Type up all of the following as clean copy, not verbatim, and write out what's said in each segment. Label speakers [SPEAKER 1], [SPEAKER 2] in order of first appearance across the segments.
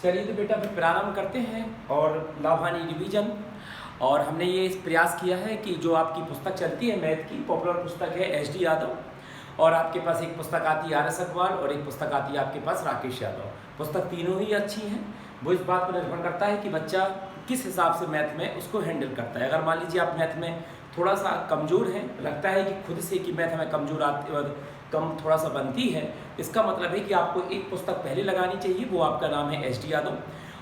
[SPEAKER 1] चलिए तो बेटा फिर प्रारंभ करते हैं और लाभ हानि डिवीजन। और हमने ये प्रयास किया है कि जो आपकी पुस्तक चलती है मैथ की पॉपुलर पुस्तक है एस.डी. यादव, और आपके पास एक पुस्तक आती है आर.एस. अग्रवाल और एक पुस्तक आती है आपके पास राकेश यादव। पुस्तक तीनों ही अच्छी हैं। वो इस बात पर निर्भर करता है कि बच्चा किस हिसाब से मैथ में उसको हैंडल करता है। अगर मान लीजिए आप मैथ में थोड़ा सा कमज़ोर हैं, लगता है कि खुद से कि मैथ में कमज़ोर आती कम थोड़ा सा बनती है, इसका मतलब है कि आपको एक पुस्तक पहले लगानी चाहिए, वो आपका नाम है एस.डी. यादव।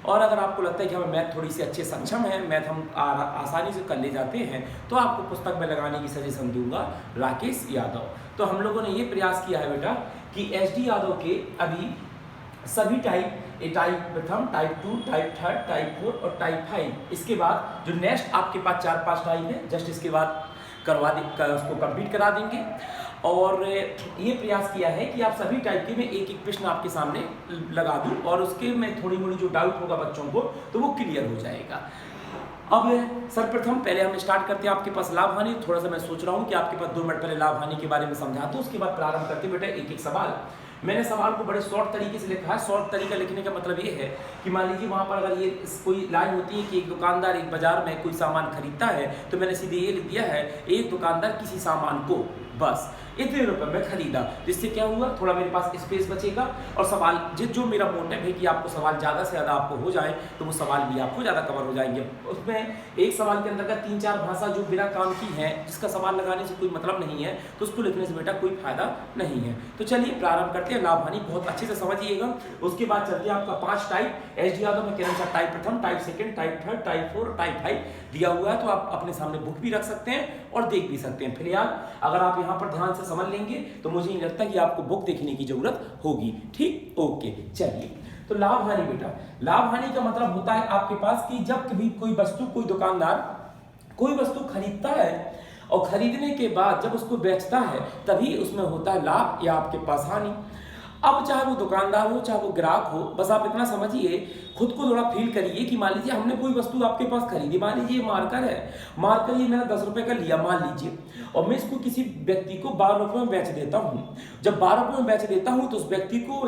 [SPEAKER 1] और अगर आपको लगता है कि हमें मैथ थोड़ी सी अच्छे सक्षम है, मैथ हम आसानी से कर ले जाते हैं, तो आपको पुस्तक में लगाने की सजेशन दूंगा राकेश यादव। तो हम लोगों ने ये प्रयास किया है बेटा कि एस.डी. यादव के अभी सभी टाइप प्रथम, टाइप 2, टाइप 3, टाइप 4 और टाइप 5, इसके बाद जो नेक्स्ट आपके पास 4-5 टाइप है जस्ट इसके बाद उसको कंप्लीट करा देंगे। और ये प्रयास किया है कि आप सभी टाइप के मैं एक एक प्रश्न आपके सामने लगा दूं और उसके में थोड़ी मोड़ी जो डाउट होगा बच्चों को तो वो क्लियर हो जाएगा। अब सर्वप्रथम पहले हम स्टार्ट करते हैं आपके पास लाभ हानि। थोड़ा सा मैं सोच रहा हूँ कि आपके पास 2 मिनट पहले लाभ हानि के बारे में समझा दूँ, उसके बाद प्रारंभ करते बेटा एक एक सवाल। मैंने सवाल को बड़े शॉर्ट तरीके से लिखा है। शॉर्ट तरीका लिखने का मतलब ये है कि मान लीजिए वहाँ पर अगर ये कोई लाइन होती है कि एक दुकानदार एक बाजार में कोई सामान खरीदता है, तो मैंने सीधे ये लिख दिया है एक दुकानदार किसी सामान को बस इतने रुपए में खरीदा। जिससे क्या हुआ, थोड़ा मेरे पास स्पेस बचेगा और सवाल जो मेरा मोटिव है कि आपको सवाल ज़्यादा से ज़्यादा आपको हो जाए तो वो सवाल भी आपको ज़्यादा कवर हो जाएंगे। उसमें एक सवाल के अंतर्गत 3-4 भाषा जो बिना काम की है, जिसका सवाल लगाने से कोई मतलब नहीं है, तो उसको लिखने से बेटा कोई फायदा नहीं है। तो चलिए प्रारंभ करते हैं। लाभ हानि बहुत अच्छे से समझिएगा। उसके बाद चलते हैं आपका 5 टाइप एस.डी. यादव में केवल टाइप प्रथम, type second, type 3, type 4, type 5 दिया हुआ है, तो आप अपने सामने बुक भी रख सकते हैं और देख भी सकते हैं। फिर यार अगर आप यहाँ पर ध्यान से समझ लेंगे तो मुझे नहीं लगता कि आपको बुक देखने की जरूरत होगी। ठीक, ओके। चलिए तो लाभ हानि बेटा, लाभ हानि का मतलब होता है आपके पास कि जब कभी कोई वस्तु, कोई दुकानदार कोई वस्तु खरीदता है और खरीदने के बाद जब उसको बेचता है तभी उसमें होता है लाभ या आपके पास हानि। अब चाहे वो दुकानदार हो चाहे वो ग्राहक हो, बस आप इतना समझिए, खुद को थोड़ा फील करिए कि मान लीजिए हमने कोई वस्तु आपके पास खरीदी, मान लीजिए मार्कर है, मार्कर ये मैंने 10 रुपए का लिया मान लीजिए, और मैं इसको किसी व्यक्ति को 12 रुपए में बेच देता हूँ। जब 12 रुपए में बेच देता हूँ तो उस व्यक्ति को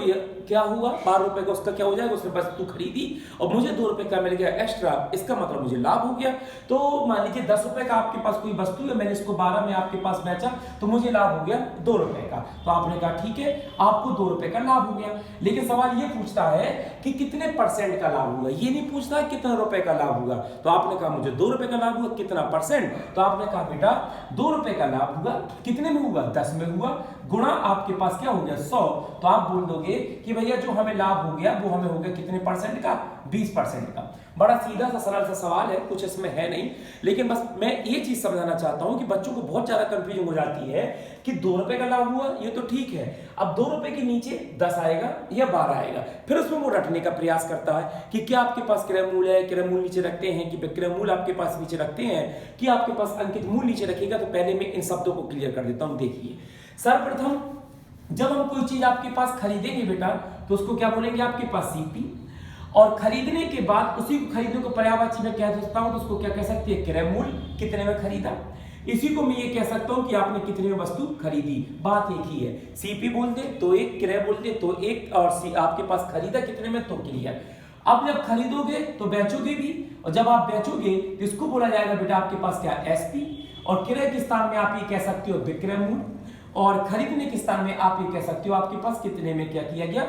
[SPEAKER 1] क्या हुआ, 12 रुपए का उसका क्या हो जाएगा, उसने वस्तु खरीदी और मुझे 2 रुपए का मिल गया एक्स्ट्रा, इसका मतलब मुझे लाभ हो गया। तो मान लीजिए 10 रुपए का आपके पास कोई वस्तु है, मैंने इसको 12 में आपके पास बेचा तो मुझे लाभ हो गया 2 रुपए का। तो आपने कहा ठीक है, आपको 2 रुपए का लाभ हो गया। लेकिन सवाल ये पूछता है कि कितने % का लाभ हुआ, ये नहीं पूछता है कितना रुपए का लाभ हुआ। तो आपने कहा मुझे 2 रुपए का लाभ हुआ, कितना %? तो आपने कहा बेटा 2 रुपए का लाभ हुआ, कितने में हुआ, 10 में हुआ, गुणा आपके पास क्या हो गया 100। तो आप बोल दोगे कि भैया जो हमें लाभ हो गया वो हमें हो गया कितने % का, 20% का। बड़ा सीधा सा सरल सा सवाल है, कुछ इसमें है नहीं, लेकिन बस मैं ये चीज समझाना चाहता हूं कि बच्चों को बहुत ज्यादा कंफ्यूजन हो जाती है कि 2 रुपए का लाभ हुआ, ये तो ठीक है, अब 2 रुपए के नीचे 10 आएगा या 12 आएगा, फिर उसमें वो रटने का प्रयास करता है कि क्या आपके पास क्रय मूल्य है, क्रय मूल्य नीचे रखते हैं कि क्रय मूल्य आपके पास नीचे रखते हैं कि आपके पास अंकित मूल्य नीचे रखेगा। तो पहले मैं इन शब्दों को क्लियर कर देता हूं। देखिए सर्वप्रथम जब हम कोई चीज आपके पास खरीदेंगे बेटा तो उसको क्या बोलेंगे, आपके पास सीपी, और खरीदने के बाद उसी को खरीदने को पर्यायवाची में कह सकता हूं तो उसको क्या कह सकते हैं, क्रय मूल्य, कितने में खरीदा। इसी को मैं ये कह सकता हूं कि आपने कितने में वस्तु खरीदी, बात एक ही है। सीपी बोल दे तो एक, क्रय बोल दे तो एक, और आपके पास खरीदा कितने में तो क्लियर। अब जब खरीदोगे तो बेचोगे भी, और जब आप बेचोगे तो इसको बोला जाएगा बेटा आपके पास क्या, एसपी, और क्रय के स्थान में आप ये कह सकते हो विक्रय मूल्य, और खरीदने के स्थान में आप ये कह सकते हो आपके पास कितने में क्या किया गया,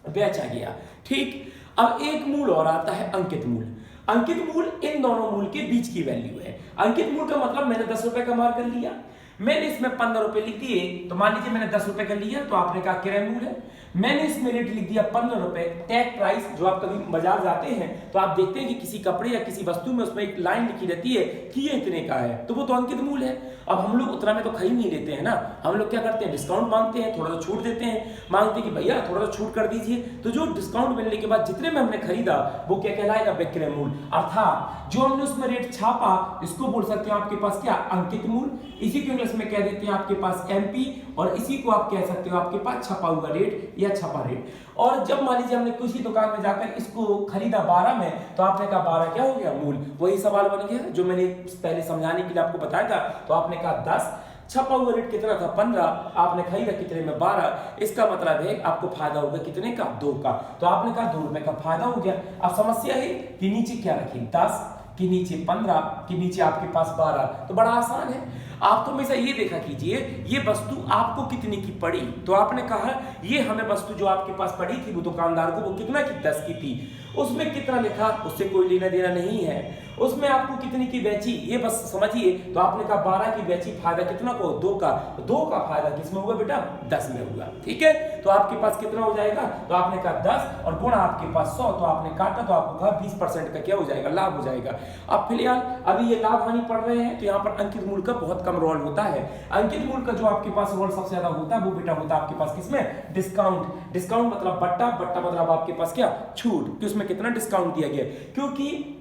[SPEAKER 1] बेचा गया। ठीक, अब एक मूल और आता है अंकित मूल्य। अंकित मूल्य इन दोनों मूल्य के बीच की वैल्यू है। अंकित मूल्य का मतलब मैंने 10 रुपए का मार्कर लिया, मैंने इसमें 15 रुपए लिख दिए, तो मान लीजिए मैंने 10 रुपए का लिया तो आपने कहा क्रय मूल्य है, मैंने इसमें रेट लिख दिया 15 रुपए। टैग प्राइस, जो आप कभी बाजार जाते हैं तो आप देखते हैं कि किसी कपड़े या किसी वस्तु में उसमें एक लाइन लिखी रहती है कि ये इतने का है, तो वो तो अंकित मूल्य है। अब हम लोग उतना में तो खरीद नहीं लेते हैं ना, हम लोग क्या करते हैं, डिस्काउंट मांगते हैं, थोड़ा सा छूट देते हैं, मांगते हैं कि भैया थोड़ा सा छूट कर दीजिए। तो जो डिस्काउंट मिलने के बाद जितने में हमने खरीदा वो क्या कहलाएगा, विक्रय मूल्य। अर्थात जो हमने उसमें रेट छापा इसको बोल सकते हैं आपके पास क्या, अंकित मूल्य। इसी को इंग्लिश में कह देते हैं आपके पास एमपी, और इसी को आप कह सकते हो आपके पास छपा हुआ रेट या छपा रेट। और जब मान लीजिए हमने किसी दुकान में जाकर इसको खरीदा 12 में, तो आपने कहा 12 क्या हो गया, मूल्य। वही सवाल बन गया जो मैंने पहले समझाने के लिए आपको बताया था। तो आपने कहा 10, छपा हुआ रेट कितना था 15, आपने खरीदा कितने में 12, इसका मतलब है आपको फायदा होगा कितने का 2 का। तो आपने कहा 2 रुपए का फायदा हो गया। अब समस्या है कि नीचे क्या रखें 10, कि नीचे 15, कि नीचे आपके पास 12। तो बड़ा आसान है, आप तो हमेशा ये देखा कीजिए ये वस्तु आपको कितने की पड़ी। तो आपने कहा ये हमें वस्तु जो आपके पास पड़ी थी वो दुकानदार को वो कितना की 10 की थी, उसमें कितना लिखा उससे कोई लेना देना नहीं है, उसमें आपको कितनी की बेची ये बस समझिए। तो आपने कहा 12 की बेची, फायदा कितना को 2 का, तो 2 का फायदा किसमें हुआ बेटा 10 में हुआ। ठीक है, तो आपके पास कितना हो जाएगा, तो आपने कहा 10 और गुणा आपके पास 100, तो आपने काटा तो आपको कहा 20% का क्या हो जाएगा लाभ हो जाएगा। अब फिलहाल अभी ये लाभ हानि पढ़ रहे हैं तो यहाँ पर अंकित मूल्य का बहुत कम रोल होता है। अंकित मूल्य का जो आपके पास रोल सबसे ज्यादा होता है वो बेटा होता है आपके पास किसमें डिस्काउंट। डिस्काउंट मतलब बट्टा, बट्टा मतलब आपके पास क्या छूट, कि उसमें कितना डिस्काउंट दिया गया। क्योंकि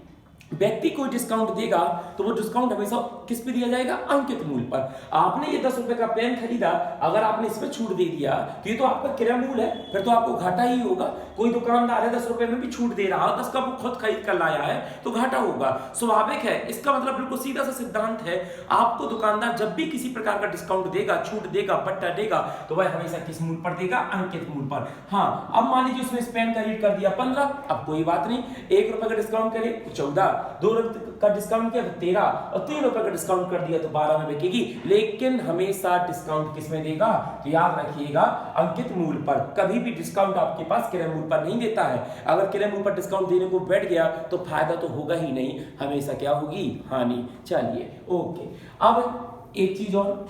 [SPEAKER 1] व्यक्ति कोई डिस्काउंट देगा तो वो डिस्काउंट हमेशा किस पे दिया जाएगा अंकित मूल्य पर। आपने ये 10 रुपए का पेन खरीदा, अगर आपने इसमें छूट दे दिया तो ये तो आपका क्रय मूल्य है, फिर तो आपको घाटा ही होगा। कोई दुकानदार है 10 रुपए में भी छूट दे रहा है, 10 का वो खुद खरीद कर लाया है तो घाटा होगा, स्वाभाविक है। इसका मतलब बिल्कुल सीधा सा सिद्धांत है, आपको दुकानदार जब भी किसी प्रकार का डिस्काउंट देगा, छूट देगा, बट्टा देगा तो वह हमेशा किस मूल्य पर देगा अंकित मूल्य पर। हाँ, अब मान लीजिए उसने इस पेन का रेट कर दिया 15, अब कोई बात नहीं, 1 रुपए का डिस्काउंट करे तो 14, 2 रुपए का डिस्काउंट किया तो 13 और 3 रुपए का डिस्काउंट कर दिया तो 12 में बिकेगी। लेकिन हमेशा डिस्काउंट किस में देगा, तो याद रखिएगा अंकित मूल्य पर। कभी भी डिस्काउंट आपके पास क्रय मूल्य पर नहीं देता है। अगर क्रय मूल्य पर डिस्काउंट देने को बैठ गया तो फायदा तो होगा ही नहीं, हमेशा क्या होगी हानि। चलिए ओके, अब एक चीज और,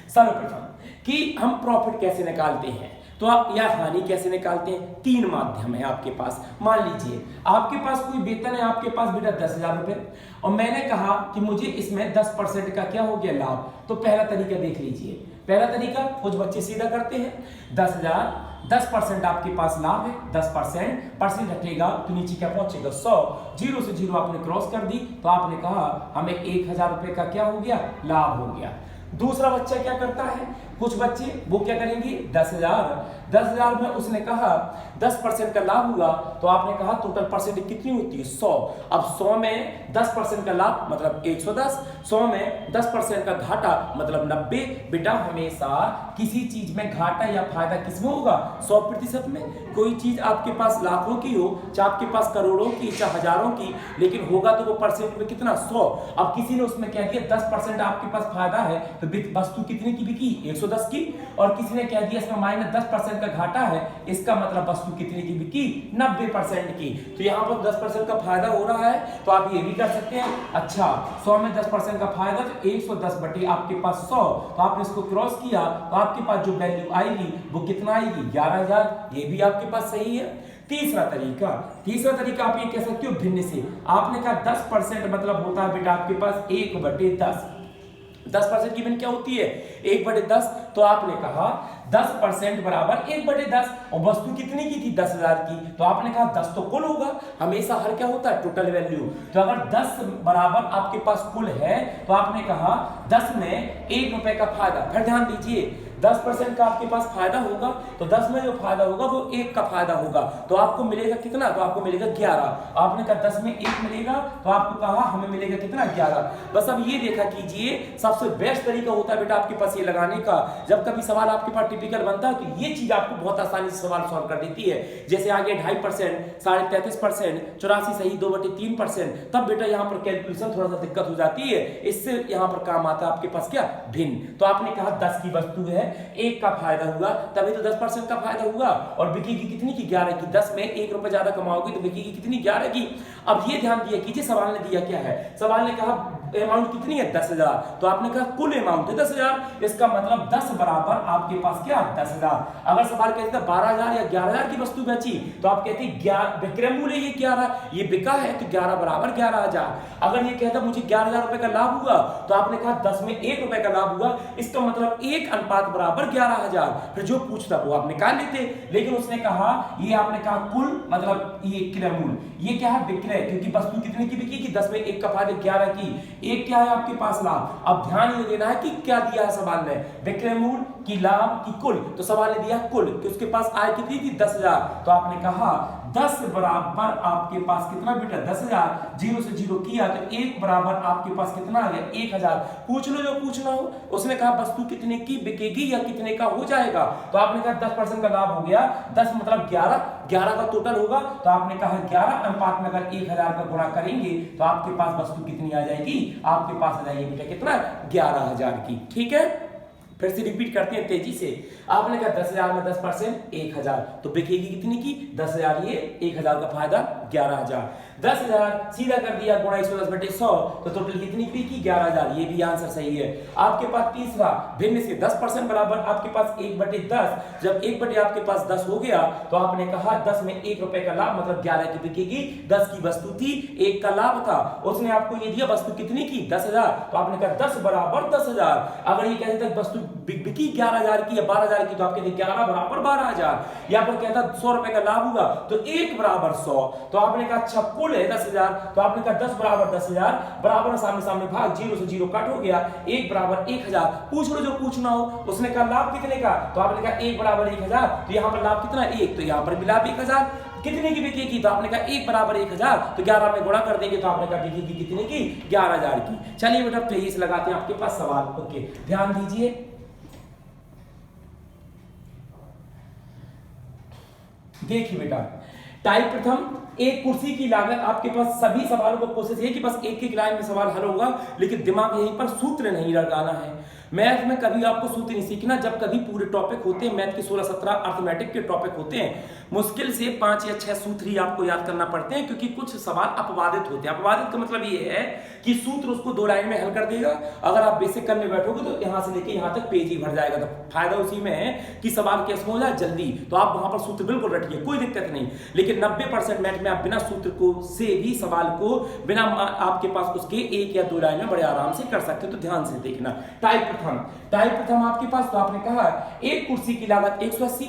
[SPEAKER 1] सर्वप्रथम कि हम प्रॉफिट कैसे निकालते हैं तो आप या हानि कैसे निकालते हैं। 3 माध्यम है आपके पास। मान लीजिए आपके पास कोई वेतन है आपके पास बेटा 10,000 रुपए और मैंने कहा कि मुझे इसमें 10% का क्या हो गया लाभ। तो पहला तरीका देख लीजिए, पहला तरीका कुछ बच्चे सीधा करते हैं, 10,000 10% आपके पास लाभ है, 10% हटेगा तो नीचे क्या पहुंचेगा 100, 0 से 0 आपने क्रॉस कर दी तो आपने कहा हमें 1,000 रुपए का क्या हो गया लाभ हो गया। दूसरा बच्चा क्या करता है, कुछ बच्चे वो क्या करेंगे 10,000 में उसने कहा 10% का लाभ हुआ तो आपने कहा टोटल परसेंट कितनी होती है 100। अब 100 में 10% का लाभ मतलब 110, 100 में 10% का घाटा मतलब 90। बेटा हमेशा किसी चीज में घाटा या फायदा किसमें होगा 100% में। कोई चीज आपके पास लाखों की हो, चाहे आपके पास करोड़ों की, चाहे हजारों की, लेकिन होगा तो वो परसेंट में कितना 100। अब किसी ने उसमें क्या किया 10% आपके पास फायदा है तो वस्तु कितने की बिकी 110 की, और किसी ने कह दिया इसमें -10% का घाटा है, इसका मतलब वस्तु कितने की बिकी 90% की। तो यहाँ पर 10% का फायदा हो रहा है तो आप ये भी कर सकते हैं। अच्छा 100 में 10% का फायदा तो 110 बटे आपके पास 100, तो आपने इसको क्रॉस किया तो आपके पास जो वैल्यू आएगी वो कितना आएगी 11,000। ये भी आपके पास सही है। तीसरा तरीका आप ये कह सकते हो भिन्न से। आपने कहा 10% मतलब होता है बेटा आपके पास 1/10। 10% की भिन्न क्या होती है 1/10, तो आपने कहा 10% बराबर 1/10 और वस्तु कितनी की थी 10,000 की, तो आपने कहा 10 तो कुल होगा, हमेशा हर क्या होता है टोटल वैल्यू। तो अगर 10 बराबर आपके पास कुल है तो आपने कहा 10 में 1 रुपए का फायदा। फिर ध्यान दीजिए 10% का आपके पास फायदा होगा तो 10 में जो फायदा होगा वो 1 का फायदा होगा, तो आपको मिलेगा कितना, तो आपको मिलेगा 11। आपने कहा 10 में 1 मिलेगा तो आपको कहा हमें मिलेगा कितना 11। बस अब ये देखा कीजिए सबसे बेस्ट तरीका होता है बेटा आपके पास ये लगाने का। जब कभी सवाल आपके पास टिपिकल बनता है तो ये चीज आपको बहुत आसानी से सवाल सॉल्व कर देती है। जैसे आगे 2.5%, 33.5%, 84 सही 2/3%, तब बेटा यहाँ पर कैलकुलेशन थोड़ा सा दिक्कत हो जाती है। इससे यहाँ पर काम आता है आपके पास क्या भिन्न। तो आपने कहा 10 की वस्तु है 1 का फायदा हुआ तभी तो 10% का फायदा हुआ, और बिकेगी कितनी की 11 की। 10 में 1 रुपए ज्यादा कमाओगे तो बिकेगी कितनी 11 की। अब ये ध्यान दिया कीजिए सवाल ने दिया क्या है, सवाल ने कहा अमाउंट कितनी है 10,000, तो आपने कहा कुल अमाउंट है 10,000, इसका मतलब 10 बराबर आपके पास क्या 10,000। अगर सवाल कहता 12,000 या 11,000 की वस्तु बेची तो आप कहते विक्रय मूल्य ये 11, ये बिका है तो 11 बराबर 11,000। अगर ये कहता मुझे 11,000 रुपए का लाभ हुआ तो आपने कहा 10 में 1 रुपए का लाभ हुआ, इसका मतलब 1 अनुपात बराबर 11,000। फिर जो पूछता वो आप निकाल लेते, लेकिन उसने कहा ये आपने कहा कुल मतलब ये क्रय मूल्य, ये क्या है विक्रय, क्योंकि वस्तु कितने की बिकी 10 में 1 का फायदा 11 की, एक क्या है आपके पास लाभ। अब ध्यान ये देना है कि क्या दिया है सवाल में, विक्रय मूल्य की लाभ की कुल, तो सवाल ने दिया कुल कि उसके पास आय कितनी थी 10,000, तो आपने कहा 10 बराबर आपके पास कितना बेटा 10,000, 0 से 0 किया तो 1 बराबर आपके पास कितना आ गया 1,000। पूछ लो जो पूछना हो। उसने कहा वस्तु कितने की बिकेगी या कितने का हो जाएगा, तो आपने कहा 10% का लाभ हो गया, 10 मतलब 11 का टोटल होगा, तो आपने कहा 11 अनुपात में अगर 1,000 का गुणा करेंगे तो आपके पास वस्तु कितनी आ जाएगी, आपके पास आ जाएगी बेटा कितना 11,000 की। ठीक है, फिर से रिपीट करते हैं तेजी से। आपने कहा 10,000 में 10% 1,000, तो बिकेगी कितनी की 10,000, ये 1,000 का फायदा 11,000। 10,000 सीधा कर दिया गुणा 110/100, तो टोटल कितनी बिकी 11,000, ये भी आंसर सही है। आपके पास तीसरा भिन्न से 10% बराबर आपके पास 1/10, जब 1 आपके पास 10 हो गया तो आपने कहा 10 में 1 रुपए का लाभ मतलब 11 की बिकेगी, 10 की वस्तु थी 1 का लाभ था, उसने आपको ये दिया वस्तु कितनी की 10,000, तो आपने कहा 10 बराबर 10,000। अगर ये कहते थे वस्तु बिकी 11,000 की या 12,000 की, तो आप कहते 11 बराबर 12,000। या फिर कहता 100 रुपए का लाभ हुआ तो 1 बराबर 100, तो आपने कहा अच्छा कुल है 10,000, तो आपने कहा 10 बराबर 10,000 बराबर सामने सामने भाग 0 से 0 कट हो गया, 1 बराबर 1,000। पूछ लो जो पूछना हो। उसने कहा लाभ कितने का, तो आपने कहा 1 बराबर 1,000, तो यहाँ पर लाभ कितना 1, तो यहाँ पर भी लाभ 1,000। कितने की बिकेगी, तो आपने कहा 1 बराबर 1,000, तो 11 में गुणा कर देंगे तो आपने कहा बिकेगी कितने की 11,000 की। चलिए बेटा तेजी से लगाते हैं आपके पास सवाल। ओके ध्यान दीजिए, देखिए बेटा टाइप प्रथम, एक कुर्सी की लागत। आपके पास सभी सवालों को कोशिश है कि बस एक एक लाइन में सवाल हल होगा, लेकिन दिमाग यहीं पर सूत्र नहीं लगाना है। मैथ में कभी आपको सूत्र नहीं सीखना, जब कभी पूरे टॉपिक होते हैं मैथ के 16-17 अर्थमेटिक के टॉपिक होते हैं, मुश्किल से 5 या 6 सूत्र ही आपको याद करना पड़ते हैं, क्योंकि कुछ सवाल अपवादित होते हैं। अपवादित का मतलब ये है कि सूत्र उसको 2 लाइन में हल कर देगा, अगर आप बेसिक करने बैठोगे तो यहां से लेके यहां तक पेज ही भर जाएगा। तो फायदा उसी में है कि सवाल कैसे हो जाए जल्दी, तो आप वहां पर सूत्र बिल्कुल रटिए, कोई दिक्कत नहीं। लेकिन 90% मैथ में आप बिना सूत्र को से भी सवाल को बिना आपके पास उसके 1 या 2 लाइन में बड़े आराम से कर सकते हो, तो ध्यान से देखना। टाइप प्रथम आपके पास, तो आपने कहा एक कुर्सी की लागत 180,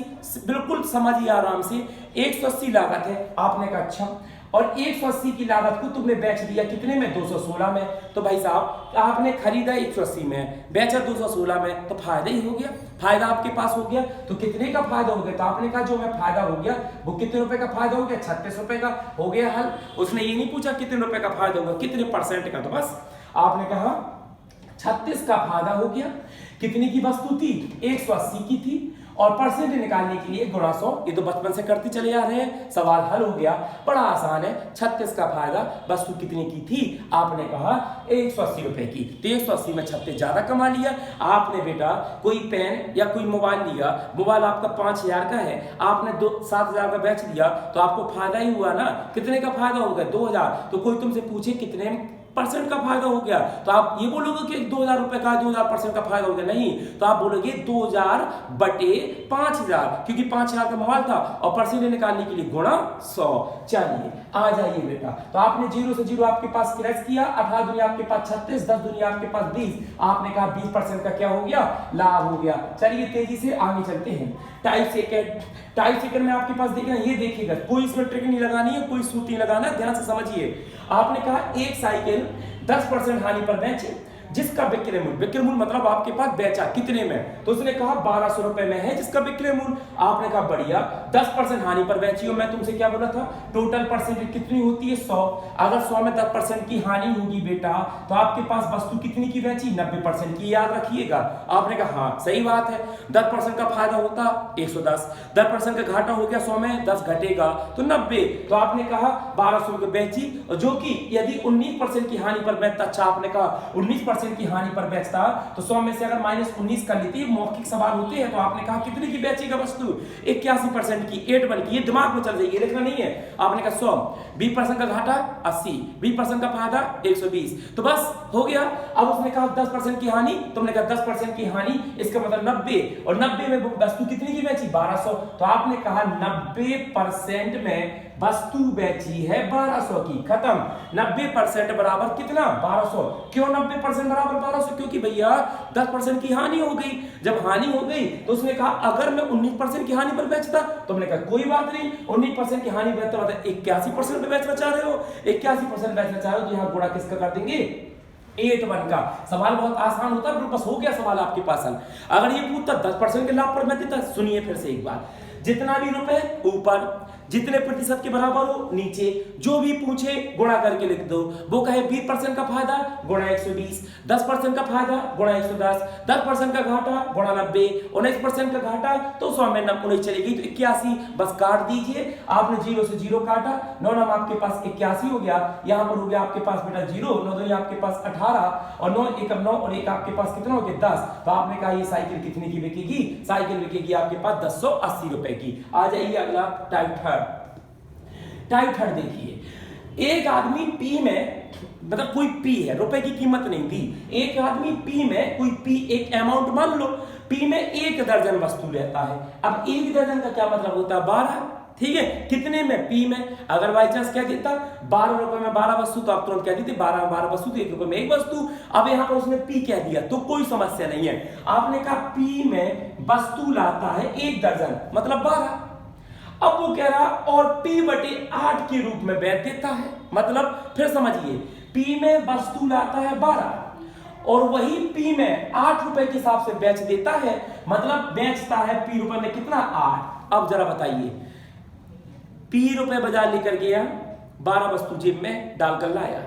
[SPEAKER 1] बिल्कुल समझिए आराम से, 180 लागत है। आपने कहा अच्छा, और 180 की लागत को तुमने बेच दिया कितने में 216 में, तो भाई साहब आपने खरीदा 180 में, बेचा 216 में, तो फायदा ही हो गया, फायदा आपके पास हो गया। तो कितने का फायदा हो गया, तो आपने कहा जो मैं फायदा हो गया वो कितने रुपए का फायदा हो गया 36 रुपए का हो गया हल। उसने ये नहीं पूछा कितने रुपए का फायदा होगा, कितने परसेंट का, तो बस आपने कहा 36 का फायदा हो गया। कितनी की वस्तु थी 180 की थी, और परसेंट निकालने के लिए गुणा 100, ये तो बचपन से करते चले आ रहे हैं, सवाल हल हो गया, बड़ा आसान है। 36 का फायदा, वस्तु कितने की थी, आपने कहा 180 रुपए की, तो 180 में 36 ज्यादा कमा लिया। आपने बेटा कोई पेन या कोई मोबाइल लिया, मोबाइल आपका 5,000 का है, आपने 7,000 का बेच दिया, तो आपको फायदा ही हुआ ना। कितने का फायदा हो गया 2,000। तो कोई तुमसे पूछे कितने परसेंट का फायदा हो गया, तो आप ये बोलोगे कि 2,000 रुपए का 2,000% का फायदा हो गया, नहीं, तो आप बोलोगे 2,000 बटे 5,000, क्योंकि 5,000 का मोबाइल था, और परसेंट निकालने के लिए गुणा 100। चलिए आ जाइए बेटा, तो आपने 0 से 0 आपके पास क्रैश किया, 18 दुनिया आपके पास 36, 10 दुनिया आपके पास 20, आपने कहा 20% का क्या हो गया लाभ हो गया। चलिए तेजी से आगे चलते हैं। टाइप सेकंड में आपके पास देखना, ये देखिएगा कोई इसमें ट्रिक नहीं लगानी है, कोई सूत्र नहीं लगाना, ध्यान से समझिए। आपने कहा एक साइकिल 10% हानि पर बेचे, जिसका विक्रय मूल्य मतलब आपके पास बेचा कितने में, तो उसने कहा 1,200 रुपए में है जिसका विक्रय मूल्य। आपने कहा बढ़िया, 10% हानि पर बेची हो। मैं तुमसे क्या बोला था, टोटल परसेंटेज कितनी होती है 100। अगर 100 में 10% की हानि होगी बेटा, तो आपके पास वस्तु कितनी की बेची 90% की, याद रखिएगा। आपने कहा हाँ सही बात है, 10% का फायदा होता 110, 10% का घाटा हो गया 100 में, 10 घटेगा तो 90, तो आपने कहा 1,200 रुपए बेची, जो कि यदि 19% की हानि पर बेचता, अच्छा आपने कहा 19% की हानि पर बेचता, तो 100 में से अगर -19 कर लेती, मौखिक सवाल होते हैं, तो आपने कहा कितने की बेचेगा वस्तु 81% की, 81 की, ये दिमाग में चल रही है, लिखना नहीं है। आपने कहा 100, 20% का घाटा 80, 20% का फायदा 120, तो बस हो गया। अब उसने कहा 10% की हानि, तुमने कहा 10% की हानि, इसका मतलब 90, और 90 में वस्तु कितनी की बेची 1,200, तो आपने कहा 90% में वस्तु बेची है 1,200 की, खत्म। 90% बराबर कितना 1,200, क्यों 90% बराबर 1,200, क्योंकि भैया 10% की हानि हो गई। जब हानि हो गई तो उसने कहा अगर मैं 19% की हानि पर बेचता, तो हमने कहा कोई बात नहीं, 19% की हानि बेचता मतलब 81% पे बेचना चाह रहे हो, 81% बेचना चाह रहे हो, तो यहां गुणा किसका कर देंगे 8-1 का सवाल बहुत आसान होता है, बस हो गया सवाल आपके पास हल। अगर ये पूछता 10% के लाभ पर मैं देता, सुनिए फिर से एक बार, जितना भी रुपए ऊपर, जितने प्रतिशत के बराबर हो नीचे, जो भी पूछे गुणा करके लिख दो। वो कहे 20% का फायदा गुणा 120, 10% का फायदा गुणा 110, 10% का घाटा गुणा 90, 19% का घाटा तो 100 में 19 चलेगी तो 81, बस काट दीजिए। आपने 0 से 0 काटा, 9 9 आपके पास 81 हो गया, यहाँ पर हो गया आपके पास बेटा 0, 9 2 आपके पास 18 और 9 1 9 और 1 आपके पास कितना हो गया 10। तो आपने कहा ये साइकिल कितने की बिकेगी, साइकिल बिकेगी आपके पास 1080 रुपए की। आ जाइए अगला टाइप थर्ड। टाइप थर्ड देखिए, एक आदमी पी में, मतलब कोई पी है, रुपए की कीमत नहीं दी, एक आदमी पी में कोई पी एक अमाउंट मान लो, पी में 1 दर्जन वस्तु रहता है। अब 1 दर्जन का क्या मतलब होता है 12, ठीक है, कितने में पी में। अगर बाई चांस क्या देता 12 रुपए में 12 वस्तु तो आप तुरंत कह देते 12 में 12 वस्तु तो 1 रुपए में 1 वस्तु। अब यहां पर उसने पी कह दिया तो कोई समस्या नहीं है। आपने कहा पी में वस्तु लाता है 1 दर्जन मतलब 12। अब वो कह रहा और P/8 के रूप में बेच देता है, मतलब फिर समझिए P में वस्तु लाता है 12 और वही P में 8 रुपए के हिसाब से बेच देता है, मतलब बेचता है P रुपए में कितना 8। अब जरा बताइए P रुपए बाजार लेकर गया, 12 वस्तु जेब में डालकर लाया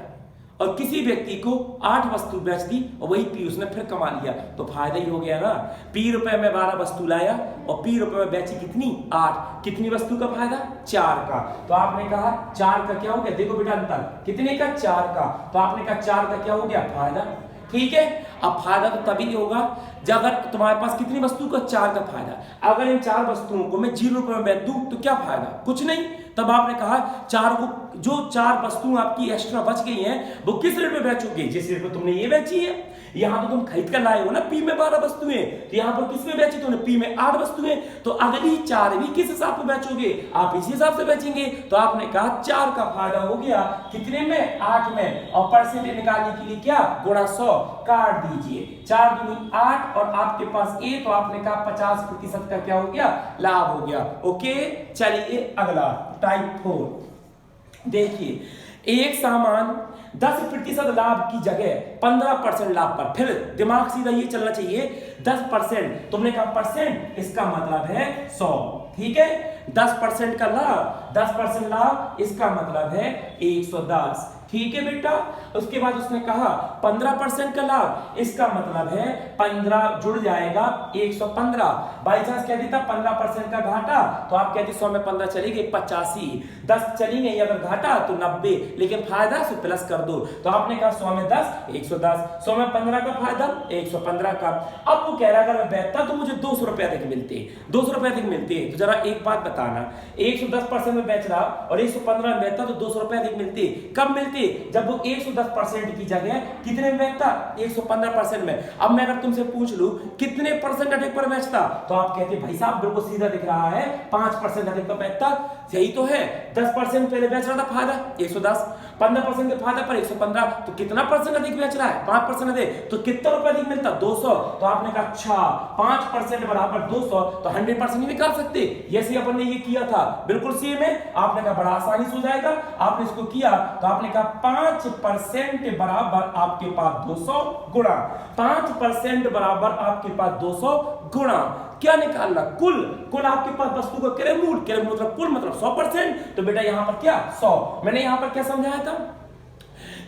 [SPEAKER 1] और किसी व्यक्ति को 8 वस्तु बेच दी और वही P उसने फिर कमा लिया, तो फायदा ही हो गया ना। P रुपए में 12 वस्तु लाया और P रुपए में बेची कितनी 8, कितनी वस्तु का फायदा 4 का। तो आपने कहा 4 का क्या हो गया, देखो बेटा अंतर कितने का 4 का, तो आपने कहा 4 का क्या हो गया फायदा, ठीक है। अब फायदा तो तभी होगा जब अगर तुम्हारे पास कितनी वस्तु का 4 का फायदा। अगर इन 4 वस्तुओं को मैं 0 रुपए में बेच दूं तो क्या फायदा, कुछ नहीं। तब आपने कहा 4 को, जो 4 वस्तुएं आपकी एक्स्ट्रा बच गई हैं वो किस रेट में बेचोगे, जिस रेट में तुमने ये बेची है। यहां तो तुम खरीद कर लाए हो ना P में 12 वस्तुएं, तो यहां पर किस में बेची तुमने P में 8 वस्तुएं, तो अगली 4 भी किस हिसाब से बेचोगे, आप इसी हिसाब से बेचेंगे। तो आपने कहा 4 का फायदा हो गया कितने में 8 में, और परसेंटेज निकालने के लिए क्या गुणा 100 काट दीजिए, 4 दूनी 8 और आपके पास A, तो आपने कहा 50% का क्या हो गया लाभ हो गया। ओके चलिए अगला टाइप 4 देखिए, एक सामान 10% लाभ की जगह 15% लाभ पर, फिर दिमाग सीधा ये चलना चाहिए 10%, तुमने कहा परसेंट, इसका मतलब है 100, ठीक है। 10% का लाभ, 10% लाभ इसका मतलब है 110, ठीक है बेटा। उसके बाद उसने कहा 15% का लाभ, इसका मतलब है 15 जुड़ जाएगा 115। बाई चांस कह देता 15% का घाटा, तो आप कहते 100 में 15 चलेगी 85, 10 चली गई अगर घाटा तो 90, लेकिन फायदा से प्लस कर दो, तो आपने कहा 100 में 10 110, 100 में 15 का फायदा 115 का। अब वो कह रहा अगर मैं बेचता तो मुझे 200 रुपए अधिक मिलते, 200 रुपए अधिक मिलते। तो जरा एक बात बताना, 110% में बेच रहा और 115 में बेचता तो 200 रुपए अधिक मिलते, कब मिलते, जब वो 110% की जगह कितने में बेचता 115% में। अब मैं अगर तुमसे पूछ लूं कितने परसेंट अधिक पर बेचता, तो आप कहते भाई साहब बिल्कुल सीधा दिख रहा है 5% अधिक पर बेचता, यही तो है। 10% पहले बेच रहा था फायदा 110, 15% के फायदा पर 115, तो कितना परसेंट अधिक बेच रहा है 5% अधिक, तो कितना रुपए अधिक मिलता 200। तो आपने कहा अच्छा 5% बराबर 200, तो 100% ही निकाल सकते, जैसे अपन ने ये किया था बिल्कुल सेम है। आपने कहा बड़ा आसानी से हो जाएगा, आपने इसको किया तो आपने कहा 5% बराबर आपके पास 200 गुणा 5% बराबर आपके पास 200 गुणा क्या निकालना कुल, कुल आपके पास वस्तु का क्रयमूल्य, क्रयमूल्य मतलब कुल मतलब 100%। तो बेटा यहां पर क्या 100, मैंने यहां पर क्या समझाया था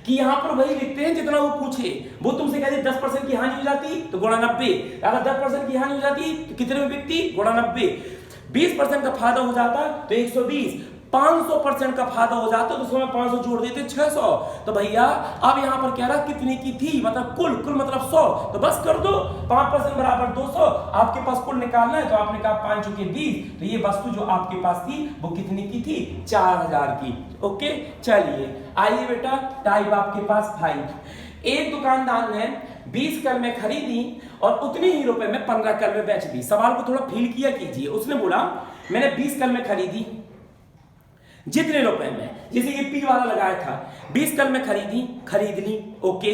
[SPEAKER 1] कि यहां पर वही लिखते हैं जितना वो पूछे। वो तुमसे कहते 10% की हानि हो जाती तो गुणा 90, अगर 10% की हानि हो जाती तो कितने में बिकती गुणा 90, 20% का फायदा हो जाता तो 120, 500% का फायदा हो जाता तो उसमें 500 जोड़ देते 600। तो भैया अब यहां पर कह रहा कितने की थी, मतलब कुल, कुल मतलब 100, तो बस कर दो 5% बराबर 200, आपके पास कुल निकालना है। तो आपने कहा 5 चुके 20, तो ये वस्तु जो आपके पास थी वो कितने की थी 4000 की। ओके चलिए आइए बेटा टाइप आपके पास 5। एक दुकानदार ने 20 कलमें खरीदी और उतने ही रुपए में 15 कलमें बेच दी। सवाल को थोड़ा फील किया कीजिए। उसने बोला मैंने 20 कलमें खरीदी जितने रुपए में, जैसे ये पी वाला लगाया था 20 कलमें खरीदी खरीद ली। ओके,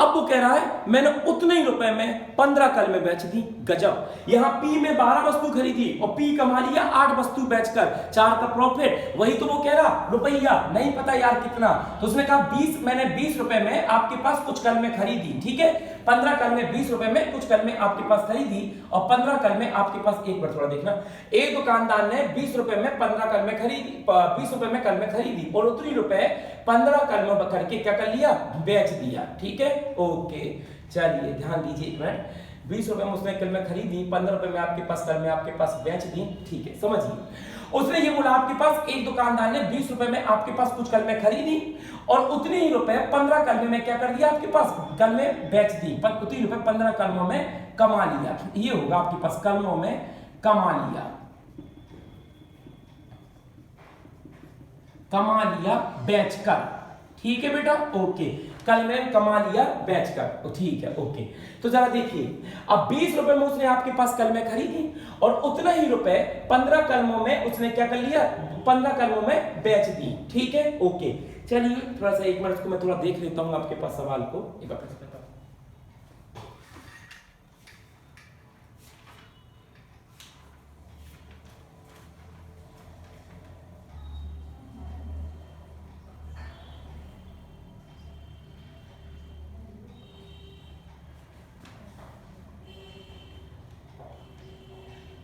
[SPEAKER 1] अब वो कह रहा है मैंने उतने ही रुपए में 15 कल में बेच दी। गजब, यहां पी में 12 वस्तु खरीदी और पी कमा लिया 8 वस्तु बेचकर, 4 का प्रॉफिट। वही तो वो कह रहा रुपया नहीं पता यार कितना, तो उसने कहा 20, मैंने 20 रुपए में आपके पास कुछ कल में खरीदी। ठीक है, 15 कल में 20 रुपए में कुछ कल में आपके पास खरीदी और 15 कल में आपके पास, एक बार थोड़ा देखना, एक दुकानदार ने 20 रुपए में 15 कल में खरीदी, 20 रुपए में कल में खरीदी और उतनी रुपए 15 कल में करके क्या कर लिया, बेच दिया। ठीक है, ओके, चलिए ध्यान दीजिए एक मिनट। 20 रुपए में उसने कल में खरीदी, 15 रुपए में आपके पास कल में आपके पास बेच दी। ठीक है, समझिए, उसने ये बोला आपके पास एक दुकानदार ने 20 रुपए में आपके पास कुछ कल में खरीदी और उतने ही रुपए 15 कल में क्या कर दिया, आपके पास कल में बेच दी, उतनी रुपए 15 कलमों में कमा लिया। ये होगा आपके पास कलमों में कमा लिया, कमा लिया बेचकर। ठीक है बेटा, ओके, कल में कमा लिया बेचकर, ठीक है, ओके। तो जरा देखिए, अब 20 रुपए में उसने आपके पास कल में खरीदी और उतना ही रुपए 15 कलमों में उसने क्या कर लिया, 15 कलमों में बेच दी। ठीक है, ओके, चलिए थोड़ा सा एक मिनट को मैं थोड़ा देख लेता हूं आपके पास सवाल को एक बार।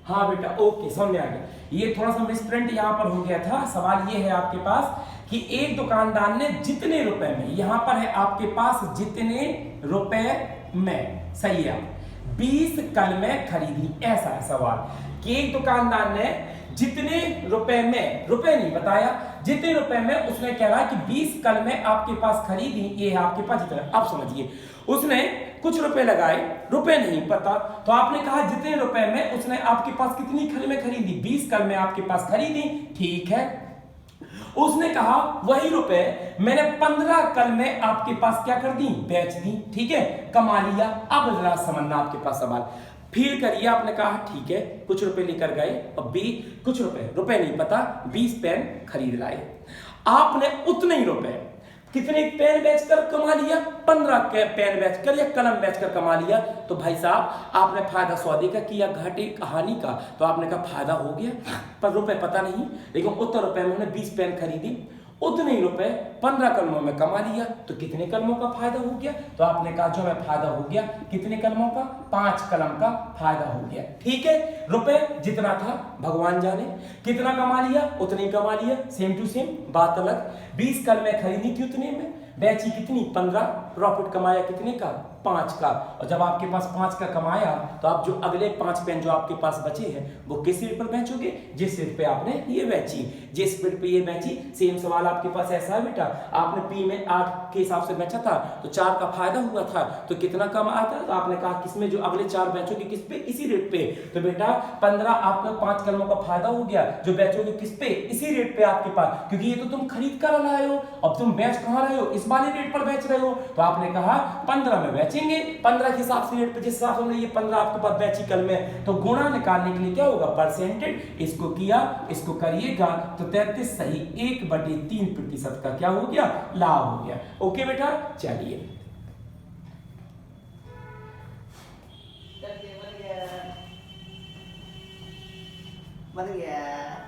[SPEAKER 1] हाँ बेटा, ओके, समझ में आ गया। ये थोड़ा सा मिसप्रिंट यहाँ पर हो गया था। सवाल ये है आपके पास कि एक दुकानदार ने जितने रुपए में, यहां पर है आपके पास जितने रुपए में, सही है, 20 कल में खरीदी। ऐसा है सवाल कि एक दुकानदार ने जितने रुपए में, रुपए नहीं बताया, जितने रुपए में उसने कह रहा है कि 20 कल में आपके पास खरीदी, ये है आपके पास जितना। अब समझिए, उसने कुछ रुपए लगाए, रुपए नहीं पता, तो आपने कहा जितने रुपए में उसने आपके पास कितनी कल में खरीदी, 20 कल में आपके पास खरीदी। ठीक है, उसने कहा वही रुपए मैंने 15 कल में आपके पास क्या कर दी, बेच दी। ठीक है, कमा लिया। अब जरा समझना आपके पास सवाल, फील करिए। आपने कहा ठीक है, कुछ रुपए लेकर गए और कुछ रुपए नहीं पता, 20 पेन खरीद लाए। आपने उतने ही रुपए कितने पेन बेचकर कमा लिया, 15 पेन बेचकर या कलम बेचकर कमा लिया। तो भाई साहब, आपने फायदा सौदे का किया, घाटे कहानी का, तो आपने कहा फायदा हो गया, पर रुपए पता नहीं, लेकिन उतने रुपए में 20 पेन खरीदी, उतने ही रुपए 15 कलमों में कमा लिया। तो कितने कलमों का फायदा हो गया, तो आपने कहा जो हमें फायदा हो गया, कितने कलमों का, 5 कलम का फायदा हो गया। ठीक है, रुपए जितना था भगवान जाने, कितना कमा लिया उतने ही कमा लिया, सेम टू सेम, बात अलग। 20 कल में खरीदी थी, उतने में बेची कितनी, 15, प्रॉफिट कमाया कितने का, 5 का। और जब आपके पास 5 का कमाया, तो आप जो अगले 5 पेन जो आपके पास बचे हैं वो किस रेट पर बेचोगे, जिस रेट पे आपने ये बेची, जिस रेट पे ये बेची। सेम सवाल आपके पास ऐसा है बेटा, आपने पी में 8 के हिसाब से बेचा था, तो 4 का फायदा हुआ था, तो कितना कम आता, तो आपने कहा किसमें, जो अगले 4 बेचोगे किस पे, इसी रेट पे। तो बेटा 15 आपका 5 कलमों का फायदा हो गया, जो बेचोगे किस पे, इसी रेट पे आपके पास, क्योंकि ये तो तुम खरीद कर लाए हो, अब तुम बेच कहां रहे हो, इस वाले रेट पर बेच रहे हो। तो आपने कहा 15 में बेचेंगे, 15 के हिसाब से रेट पे, जिस हिसाब से हमने ये 15 आपके पास बेची कल में, तो गुणा निकालने के लिए क्या होगा, परसेंटेज, इसको किया, इसको करिएगा, तो 33 सही 1/3% का क्या हो गया, लाभ हो गया। ओके बेटा, चलिए
[SPEAKER 2] बन गया।